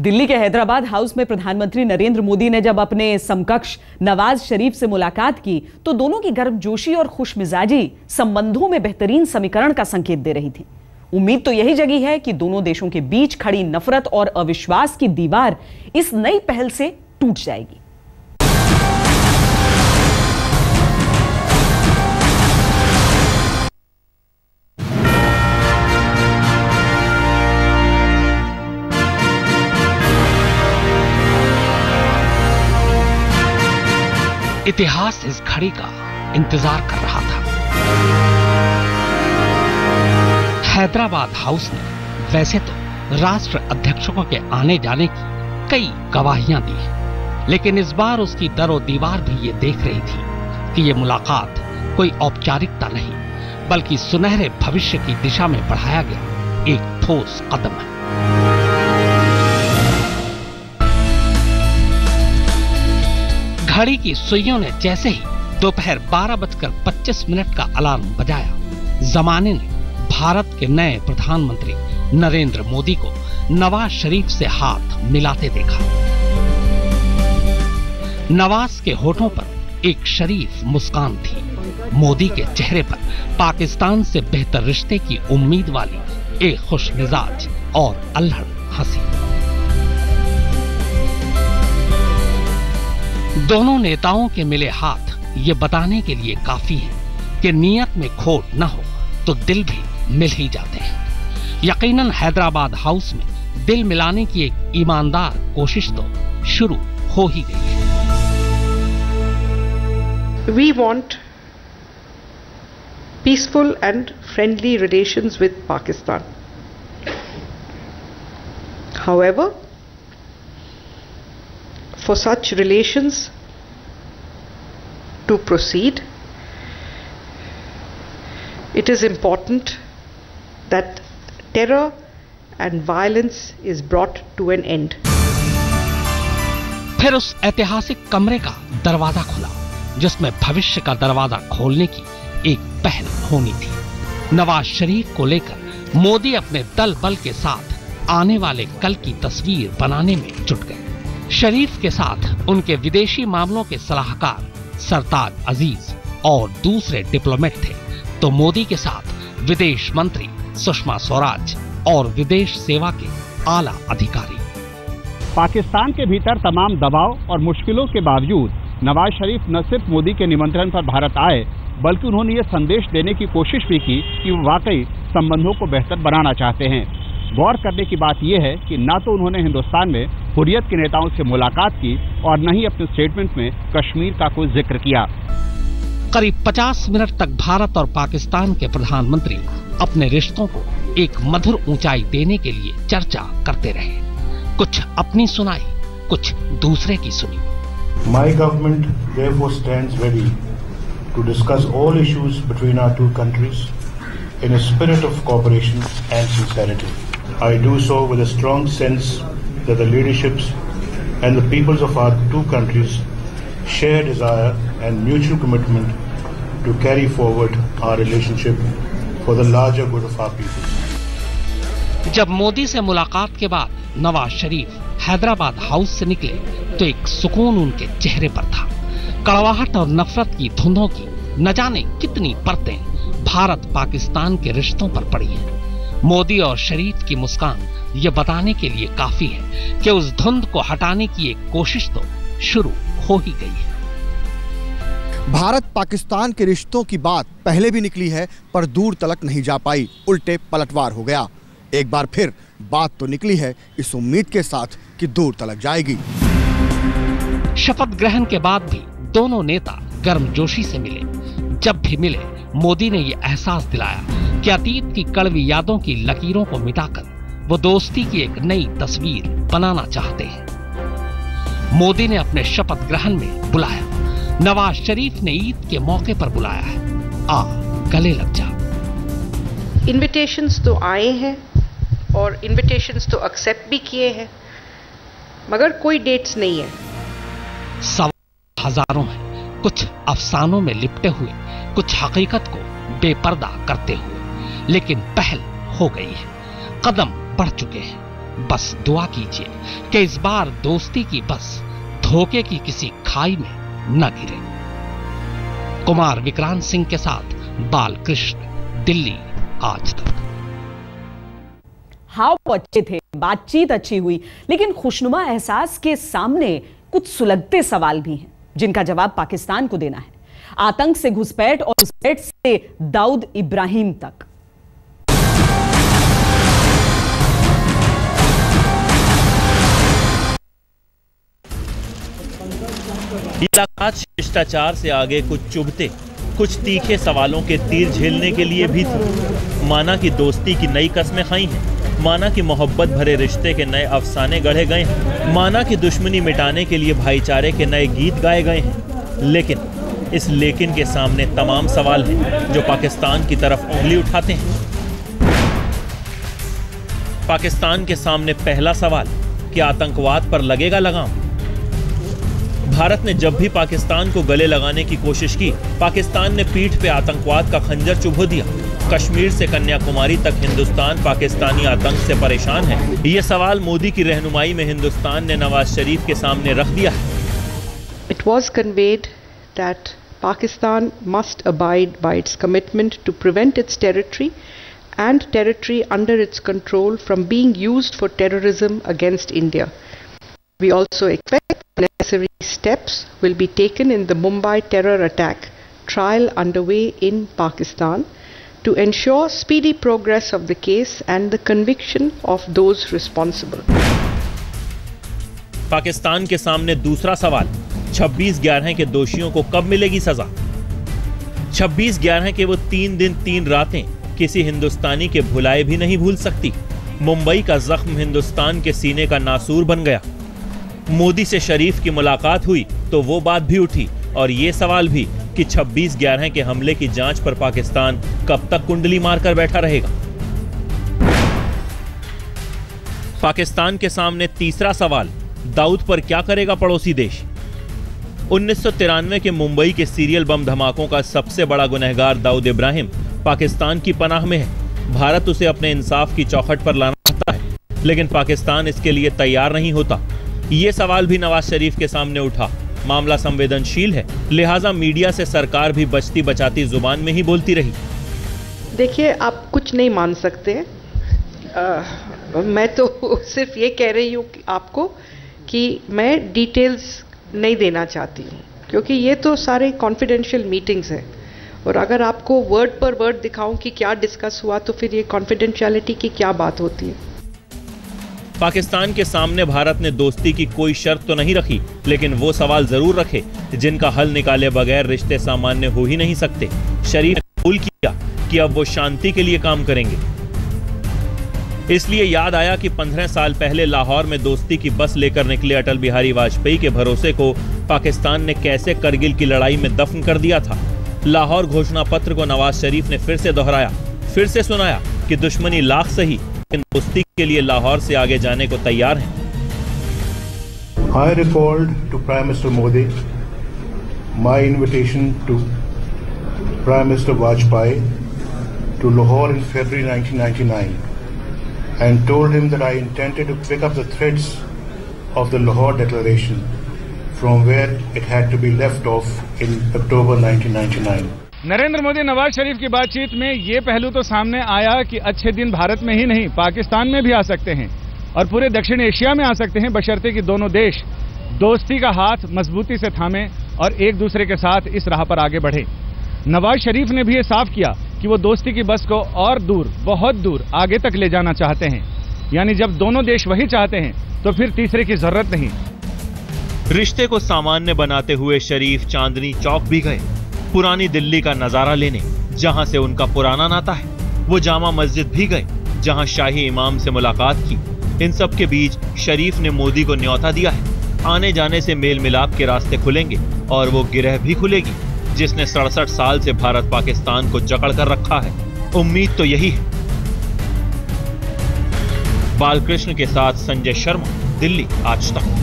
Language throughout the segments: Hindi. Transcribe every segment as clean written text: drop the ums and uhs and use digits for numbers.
दिल्ली के हैदराबाद हाउस में प्रधानमंत्री नरेंद्र मोदी ने जब अपने समकक्ष नवाज शरीफ से मुलाकात की तो दोनों की गर्मजोशी और खुशमिजाजी संबंधों में बेहतरीन समीकरण का संकेत दे रही थी। उम्मीद तो यही जगी है कि दोनों देशों के बीच खड़ी नफरत और अविश्वास की दीवार इस नई पहल से टूट जाएगी। इतिहास इस घड़ी का इंतजार कर रहा था। हैदराबाद हाउस ने वैसे तो राष्ट्र अध्यक्षों के आने जाने की कई गवाहियां दी, लेकिन इस बार उसकी दरो दीवार भी ये देख रही थी कि ये मुलाकात कोई औपचारिकता नहीं बल्कि सुनहरे भविष्य की दिशा में बढ़ाया गया एक ठोस कदम है। घड़ी की सुइयों ने जैसे ही दोपहर 12:25 का अलार्म बजाया, जमाने ने भारत के नए प्रधानमंत्री नरेंद्र मोदी को नवाज शरीफ से हाथ मिलाते देखा। नवाज के होठों पर एक शरीफ मुस्कान थी, मोदी के चेहरे पर पाकिस्तान से बेहतर रिश्ते की उम्मीद वाली एक खुशमिजाज और अल्हड़ हंसी। दोनों नेताओं के मिले हाथ ये बताने के लिए काफी है कि नियत में खोट न हो तो दिल भी मिल ही जाते हैं। यकीनन हैदराबाद हाउस में दिल मिलाने की एक ईमानदार कोशिश तो शुरू हो ही गई है। We want peaceful and friendly relations with Pakistan. However, for such relations to proceed, it is important that terror and violence is brought to an end. फिर उस ऐतिहासिक कमरे का दरवाजा खुला जिसमें भविष्य का दरवाजा खोलने की एक पहल होनी थी। नवाज शरीफ को लेकर मोदी अपने दल बल के साथ आने वाले कल की तस्वीर बनाने में जुट गए। शरीफ के साथ उनके विदेशी मामलों के सलाहकार सरताज अजीज और दूसरे डिप्लोमेट थे, तो मोदी के साथ विदेश मंत्री सुषमा स्वराज और विदेश सेवा के आला अधिकारी। पाकिस्तान के भीतर तमाम दबाव और मुश्किलों के बावजूद नवाज शरीफ न सिर्फ मोदी के निमंत्रण पर भारत आए बल्कि उन्होंने ये संदेश देने की कोशिश भी की कि वो वाकई संबंधों को बेहतर बनाना चाहते हैं। गौर करने की बात यह है कि न तो उन्होंने हिंदुस्तान में हुर्रियत के नेताओं से मुलाकात की और न ही अपने स्टेटमेंट में कश्मीर का कोई जिक्र किया। करीब 50 मिनट तक भारत और पाकिस्तान के प्रधानमंत्री अपने रिश्तों को एक मधुर ऊंचाई देने के लिए चर्चा करते रहे। कुछ अपनी सुनाई, कुछ दूसरे की सुनी। My government therefore stands ready to discuss all issues between our two countries in a spirit of cooperation and sincerity. I do so with a strong sense that the leaderships and the peoples of our two countries share desire and mutual commitment to carry forward our relationship for the larger good of our people. जब मोदी से मुलाकात के बाद नवाज शरीफ हैदराबाद हाउस से निकले तो एक सुकून उनके चेहरे पर था। कड़वाहट और नफरत की धुंधों की न जाने कितनी परतें भारत पाकिस्तान के रिश्तों पर पड़ी हैं। मोदी और शरीफ की मुस्कान ये बताने के लिए काफी है कि उस धुंध को हटाने की एक कोशिश तो शुरू हो ही गई है। भारत पाकिस्तान के रिश्तों की बात पहले भी निकली है पर दूर तलक नहीं जा पाई, उल्टे पलटवार हो गया। एक बार फिर बात तो निकली है इस उम्मीद के साथ कि दूर तलक जाएगी। शपथ ग्रहण के बाद भी दोनों नेता गर्मजोशी से मिले। जब भी मिले मोदी ने यह एहसास दिलाया कि अतीत की कड़वी यादों की लकीरों को मिटाकर वो दोस्ती की एक नई तस्वीर बनाना चाहते हैं। मोदी ने अपने शपथ ग्रहण में बुलाया, नवाज शरीफ ने ईद के मौके पर बुलाया है, आ गले लग जा। इनविटेशंस तो आए हैं और इनविटेशंस तो एक्सेप्ट भी किए हैं, मगर कोई डेट्स नहीं है। सवाल हजारों हैं, कुछ अफसानों में लिपटे हुए, कुछ हकीकत को बेपर्दा करते हुए, लेकिन पहल हो गई है, कदम बढ़ चुके हैं। बस दुआ कीजिए कि इस बार दोस्ती की बस धोखे की किसी खाई में न गिरे। कुमार विक्रांत सिंह के साथ बालकृष्ण, दिल्ली आज तक। हाव अच्छे थे, बातचीत अच्छी हुई, लेकिन खुशनुमा एहसास के सामने कुछ सुलगते सवाल भी हैं जिनका जवाब पाकिस्तान को देना है। आतंक से घुसपैठ और घुसपैठ से दाऊद इब्राहिम तक। मुलाकात शिष्टाचार से आगे कुछ चुभते, कुछ तीखे सवालों के तीर झेलने के लिए भी थी। माना कि दोस्ती की नई कस्में खाई हैं, माना कि मोहब्बत भरे रिश्ते के नए अफसाने गढ़े गए हैं, माना कि दुश्मनी मिटाने के लिए भाईचारे के नए गीत गाए गए हैं, लेकिन इस लेकिन के सामने तमाम सवाल हैं जो पाकिस्तान की तरफ उंगली उठाते हैं। पाकिस्तान के सामने पहला सवाल कि आतंकवाद पर लगेगा लगाम। भारत ने जब भी पाकिस्तान को गले लगाने की कोशिश की, पाकिस्तान ने पीठ पे आतंकवाद का खंजर चुभो दिया। कश्मीर से कन्याकुमारी तक हिंदुस्तान पाकिस्तानी आतंक से परेशान है। ये सवाल मोदी की रहनुमाई में हिंदुस्तान ने नवाज शरीफ के सामने रख दिया है। It was conveyed that Pakistan must abide by its commitment to prevent its territory and territory under its control from being used for terrorism against India. We also expect necessary steps will be taken in the Mumbai terror attack trial underway in Pakistan to ensure speedy progress of the case and the conviction of those responsible. Pakistan के सामने दूसरा सवाल 26/11 के दोषियों को कब मिलेगी सजा। 26/11 के वो 3 दिन 3 रातें किसी हिंदुस्तानी के भुलाए भी नहीं भूल सकती। मुंबई का जख्म हिंदुस्तान के सीने का नासूर बन गया। मोदी से शरीफ की मुलाकात हुई तो वो बात भी उठी और ये सवाल भी कि 26/11 के हमले की जांच पर पाकिस्तान कब तक कुंडली मारकर बैठा रहेगा। पाकिस्तान के सामने तीसरा सवाल, दाऊद पर क्या करेगा पड़ोसी देश। 1993 के मुंबई के सीरियल बम धमाकों का सबसे बड़ा गुनहगार दाऊद इब्राहिम पाकिस्तान की पनाह में है। भारत उसे अपने इंसाफ की चौखट पर लाना चाहता है, लेकिन पाकिस्तान इसके लिए तैयार नहीं होता। ये सवाल भी नवाज शरीफ के सामने उठा। मामला संवेदनशील है, लिहाजा मीडिया से सरकार भी बचती बचाती जुबान में ही बोलती रही। देखिए, आप कुछ नहीं मान सकते। मैं तो सिर्फ ये कह रही हूँ आपको कि मैं डिटेल्स नहीं देना चाहती हूँ, क्योंकि ये तो सारे कॉन्फिडेंशियल मीटिंग्स हैं, और अगर आपको वर्ड पर वर्ड दिखाऊं कि क्या डिस्कस हुआ तो फिर ये कॉन्फिडेंशियलिटी की क्या बात होती है। पाकिस्तान के सामने भारत ने दोस्ती की कोई शर्त तो नहीं रखी, लेकिन वो सवाल जरूर रखे जिनका हल निकाले बगैर रिश्ते सामान्य हो ही नहीं सकते। शरीफ ने कबूल किया कि अब वो शांति के लिए काम करेंगे। इसलिए याद आया कि 15 साल पहले लाहौर में दोस्ती की बस लेकर निकले अटल बिहारी वाजपेयी के भरोसे को पाकिस्तान ने कैसे करगिल की लड़ाई में दफन कर दिया था। लाहौर घोषणा पत्र को नवाज शरीफ ने फिर से दोहराया, फिर से सुनाया कि दुश्मनी लाख सही, लेकिन दोस्ती के लिए लाहौर से आगे जाने को तैयार हैं। I recalled to Prime Minister Modi my invitation to Prime Minister Vajpayee to Lahore in February 1999 and told him that I intended to pick up the threads of the Lahore Declaration from where it had to be left off in October 1999. Narendra Modi Nawaz Sharif की बातचीत में ये पहलू तो सामने आया कि अच्छे दिन भारत में ही नहीं पाकिस्तान में भी आ सकते हैं और पूरे दक्षिण एशिया में आ सकते हैं, बशर्ते कि दोनों देश दोस्ती का हाथ मजबूती से थामें और एक दूसरे के साथ इस राह पर आगे बढ़े। नवाज शरीफ ने भी ये साफ किया कि वो दोस्ती की बस को और दूर, बहुत दूर आगे तक ले जाना चाहते हैं। यानी जब दोनों देश वही चाहते हैं तो फिर तीसरे की जरूरत नहीं। रिश्ते को सामान्य बनाते हुए शरीफ चांदनी चौक भी गए, पुरानी दिल्ली का नजारा लेने, जहां से उनका पुराना नाता है। वो जामा मस्जिद भी गए, जहां शाही इमाम से मुलाकात की। इन सब के बीच शरीफ ने मोदी को न्योता दिया है, आने जाने से मेल मिलाप के रास्ते खुलेंगे और वो गिरह भी खुलेगी जिसने 67 साल से भारत पाकिस्तान को जकड़ कर रखा है। उम्मीद तो यही है। बालकृष्ण के साथ संजय शर्मा, दिल्ली आज तक।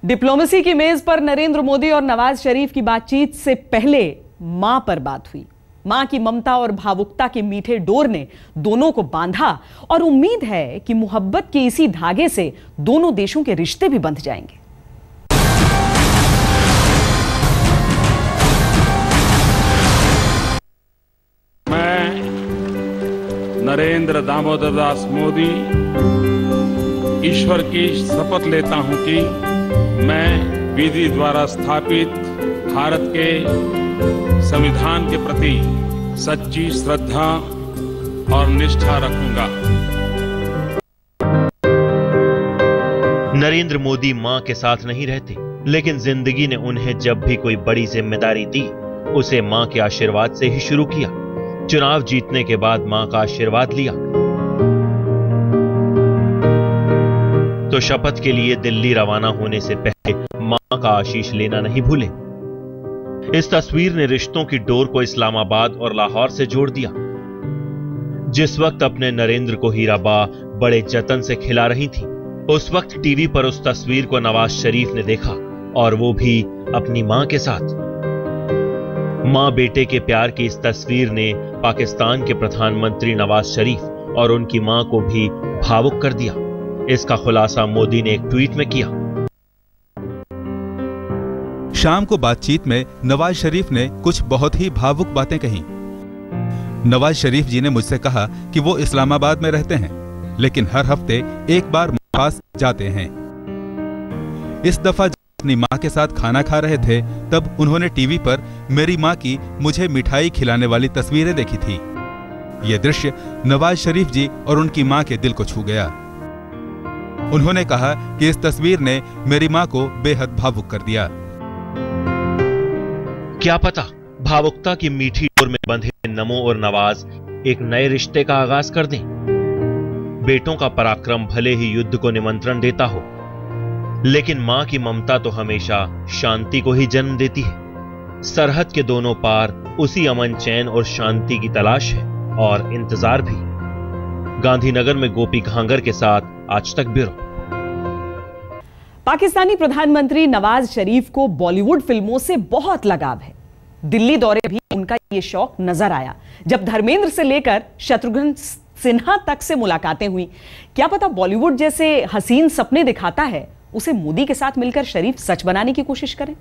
डिप्लोमेसी की मेज पर नरेंद्र मोदी और नवाज शरीफ की बातचीत से पहले मां पर बात हुई। मां की ममता और भावुकता के मीठे डोर ने दोनों को बांधा और उम्मीद है कि मोहब्बत के इसी धागे से दोनों देशों के रिश्ते भी बंध जाएंगे। मैं नरेंद्र दामोदर दास मोदी ईश्वर की शपथ लेता हूं कि मैं विधि द्वारा स्थापित भारत के संविधान के प्रति सच्ची श्रद्धा और निष्ठा रखूंगा। नरेंद्र मोदी मां के साथ नहीं रहते, लेकिन जिंदगी ने उन्हें जब भी कोई बड़ी जिम्मेदारी दी उसे मां के आशीर्वाद से ही शुरू किया। चुनाव जीतने के बाद मां का आशीर्वाद लिया तो शपथ के लिए दिल्ली रवाना होने से पहले मां का आशीष लेना नहीं भूले। इस तस्वीर ने रिश्तों की डोर को इस्लामाबाद और लाहौर से जोड़ दिया। जिस वक्त अपने नरेंद्र को हीराबा बड़े जतन से खिला रही थी, उस वक्त टीवी पर उस तस्वीर को नवाज शरीफ ने देखा, और वो भी अपनी मां के साथ। मां बेटे के प्यार की इस तस्वीर ने पाकिस्तान के प्रधानमंत्री नवाज शरीफ और उनकी मां को भी भावुक कर दिया। इसका खुलासा मोदी ने एक ट्वीट में किया। शाम को बातचीत में नवाज शरीफ ने कुछ बहुत ही भावुक बातें कही। नवाज शरीफ जी ने मुझसे कहा कि वो इस्लामाबाद में रहते हैं, लेकिन हर हफ्ते एक बार पास जाते हैं। इस दफा अपनी मां के साथ खाना खा रहे थे, तब उन्होंने टीवी पर मेरी मां की मुझे मिठाई खिलाने वाली तस्वीरें देखी थी। यह दृश्य नवाज शरीफ जी और उनकी मां के दिल को छू गया। उन्होंने कहा कि इस तस्वीर ने मेरी मां को बेहद भावुक कर दिया। क्या पता भावुकता की मीठी डोर में बंधे नमो और नवाज एक नए रिश्ते का आगाज कर दें। बेटों का पराक्रम भले ही युद्ध को निमंत्रण देता हो, लेकिन मां की ममता तो हमेशा शांति को ही जन्म देती है। सरहद के दोनों पार उसी अमन चैन और शांति की तलाश है और इंतजार भी। गांधीनगर में गोपी घांगर के साथ आज तक ब्यूरो। पाकिस्तानी प्रधानमंत्री नवाज शरीफ को बॉलीवुड फिल्मों से बहुत लगाव है। दिल्ली दौरे भी उनका ये शौक नजर आया जब धर्मेंद्र से लेकर शत्रुघ्न सिन्हा तक से मुलाकातें हुई। क्या पता बॉलीवुड जैसे हसीन सपने दिखाता है, उसे मोदी के साथ मिलकर शरीफ सच बनाने की कोशिश करें।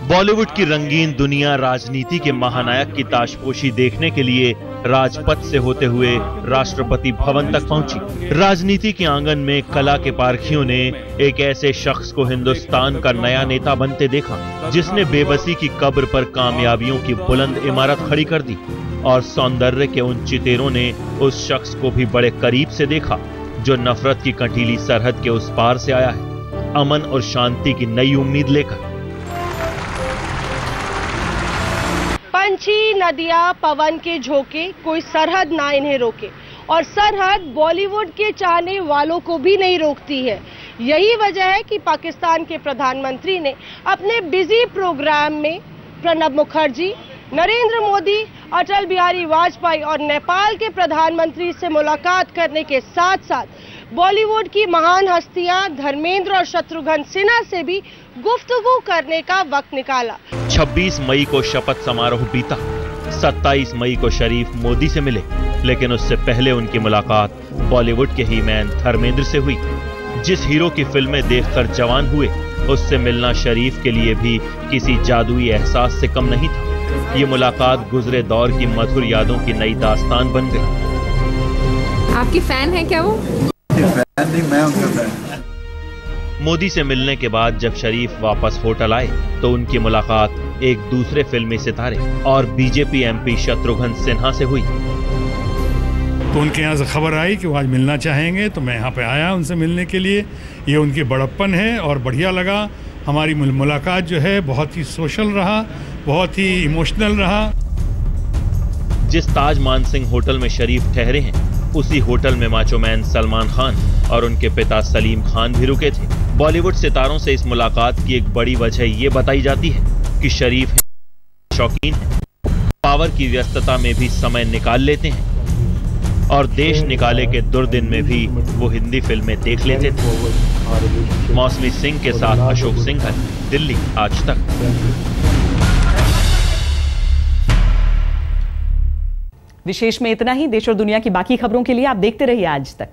बॉलीवुड की रंगीन दुनिया राजनीति के महानायक की ताशपोशी देखने के लिए राजपथ से होते हुए राष्ट्रपति भवन तक पहुंची। राजनीति के आंगन में कला के पारखियों ने एक ऐसे शख्स को हिंदुस्तान का नया नेता बनते देखा, जिसने बेबसी की कब्र पर कामयाबियों की बुलंद इमारत खड़ी कर दी, और सौंदर्य के उन चितेरों ने उस शख्स को भी बड़े करीब से देखा जो नफरत की कंटीली सरहद के उस पार से आया है, अमन और शांति की नई उम्मीद लेकर। पंछी, नदियां, पवन के झोंके, कोई सरहद ना इन्हें रोके, और सरहद बॉलीवुड के चाहने वालों को भी नहीं रोकती है। यही वजह है कि पाकिस्तान के प्रधानमंत्री ने अपने बिजी प्रोग्राम में प्रणब मुखर्जी, नरेंद्र मोदी, अटल बिहारी वाजपेयी और नेपाल के प्रधानमंत्री से मुलाकात करने के साथ साथ बॉलीवुड की महान हस्तियां धर्मेंद्र और शत्रुघ्न सिन्हा से भी गुफ्तगू करने का वक्त निकाला। 26 मई को शपथ समारोह बीता। 27 मई को शरीफ मोदी से मिले, लेकिन उससे पहले उनकी मुलाकात बॉलीवुड के ही मैन धर्मेंद्र से हुई। जिस हीरो की फिल्में देखकर जवान हुए, उससे मिलना शरीफ के लिए भी किसी जादुई एहसास से कम नहीं था। ये मुलाकात गुजरे दौर की मधुर यादों की नई दास्तान बन गई। आपकी फैन है क्या वो? फैन नहीं, मैं उनका फैन। मोदी से मिलने के बाद जब शरीफ वापस होटल आए तो उनकी मुलाकात एक दूसरे फिल्मी सितारे और बीजेपी एमपी शत्रुघ्न सिन्हा से हुई। तो उनके यहाँ से खबर आई कि वो आज मिलना चाहेंगे, तो मैं यहाँ पे आया उनसे मिलने के लिए। ये उनकी बड़प्पन है और बढ़िया लगा। हमारी मुलाकात जो है बहुत ही सोशल रहा, बहुत ही इमोशनल रहा। जिस ताज मानसिंह होटल में शरीफ ठहरे हैं, उसी होटल में माचोमैन सलमान खान और उनके पिता सलीम खान भी रुके थे। बॉलीवुड सितारों से इस मुलाकात की एक बड़ी वजह ये बताई जाती है कि शरीफ शौकीन हैं, पावर की व्यस्तता में भी समय निकाल लेते हैं और देश निकाले के दुर्दिन में भी वो हिंदी फिल्में देख लेते थे। मौसमी सिंह के साथ अशोक सिंघल, दिल्ली, आज तक। विशेष में इतना ही। देश और दुनिया की बाकी खबरों के लिए आप देखते रहिए आज तक।